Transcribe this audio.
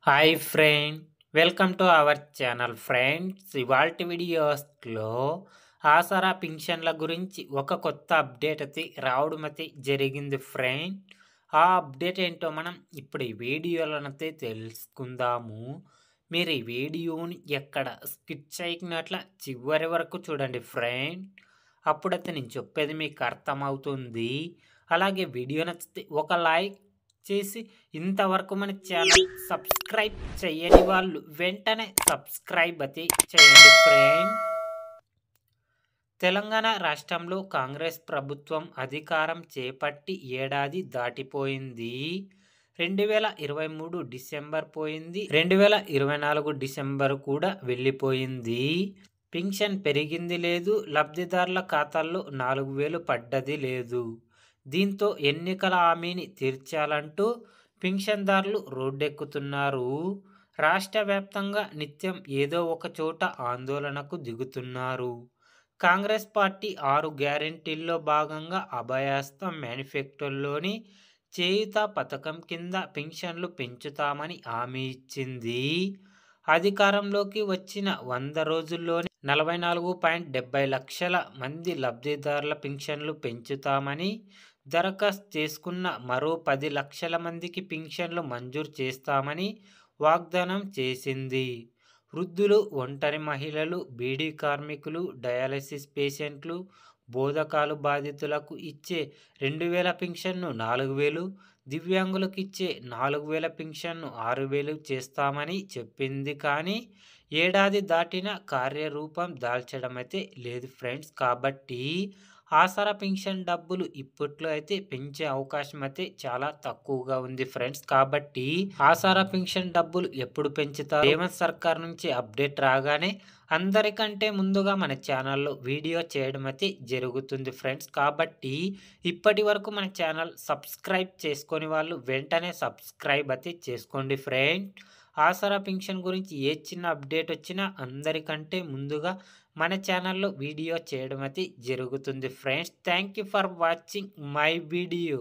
Hi friend, welcome to our channel friends. ఇవాల్టి వీడియోస్లో ఆసరా పింఛన్ల గురించి ఒక కొత్త అప్డేట్ అయితే రావడం అయితే జరిగింది ఫ్రెండ్. ఆ అప్డేట్ ఏంటో మనం ఇప్పుడు ఈ వీడియోలోనైతే తెలుసుకుందాము. మీరు ఈ వీడియోని ఎక్కడ స్కిప్ చేయకున్నట్ల చివరి వరకు చూడండి ఫ్రెండ్. అప్పుడైతే నేను చెప్పేది మీకు అర్థమవుతుంది. అలాగే వీడియో నచ్చితే ఒక లైక్ చేసి ఇంతవరకు మన ఛానల్ సబ్స్క్రైబ్ చేయని వాళ్ళు వెంటనే సబ్స్క్రైబ్ అయితే చేయండి ఫ్రెండ్. తెలంగాణ రాష్ట్రంలో కాంగ్రెస్ ప్రభుత్వం అధికారం చేపట్టి ఏడాది దాటిపోయింది. 2023 డిసెంబర్ పోయింది, 2024 డిసెంబర్ కూడా వెళ్ళిపోయింది. పింఛన్ పెరిగింది లేదు, లబ్ధిదారుల ఖాతాల్లో 4000 పడ్డది లేదు. దీంతో ఎన్నికల హామీని తీర్చాలంటూ పింఛన్దారులు రోడ్డెక్కుతున్నారు. రాష్ట్ర వ్యాప్తంగా నిత్యం ఏదో ఒక చోట ఆందోళనకు దిగుతున్నారు. కాంగ్రెస్ పార్టీ 6 గ్యారెంటీల్లో భాగంగా అభయాస్తం మేనిఫెస్టోలోని చేయూత పథకం కింద పింఛన్లు పెంచుతామని హామీ ఇచ్చింది. అధికారంలోకి వచ్చిన 100 రోజుల్లోనే 44.70 లక్షల మంది లబ్ధిదారుల పింఛన్లు పెంచుతామని, దరఖాస్తు చేసుకున్న మరో 10 లక్షల మందికి పింఛన్లు మంజూరు చేస్తామని వాగ్దానం చేసింది. వృద్ధులు, ఒంటరి మహిళలు, బీడీ కార్మికులు, డయాలసిస్ పేషెంట్లు, బోధకాలు బాధితులకు ఇచ్చే 2000 పింఛన్ను 4000, దివ్యాంగులకు ఇచ్చే 4000 పింఛన్ను 6000 చేస్తామని చెప్పింది. కానీ ఏడాది దాటిన కార్యరూపం దాల్చడం అయితే లేదు ఫ్రెండ్స్. కాబట్టి ఆసరా పింఛన్ డబ్బులు ఇప్పట్లో అయితే పెంచే అవకాశం అయితే చాలా తక్కువగా ఉంది ఫ్రెండ్స్. కాబట్టి ఆసరా పింఛన్ డబ్బులు ఎప్పుడు పెంచుతారు? రేవంత్ సర్కార్ నుంచి అప్డేట్ రాగానే అందరికంటే ముందుగా మన ఛానల్లో వీడియో చేయడం అయితే జరుగుతుంది ఫ్రెండ్స్. కాబట్టి ఇప్పటి వరకు మన ఛానల్ సబ్స్క్రైబ్ చేసుకొని వాళ్ళు వెంటనే సబ్స్క్రైబ్ అయితే చేసుకోండి ఫ్రెండ్. ఆసరా పింఛన్ గురించి ఏ చిన్న అప్డేట్ వచ్చినా అందరికంటే ముందుగా మన ఛానల్లో వీడియో చేయడం అయితే జరుగుతుంది friends. Thank you for watching my video.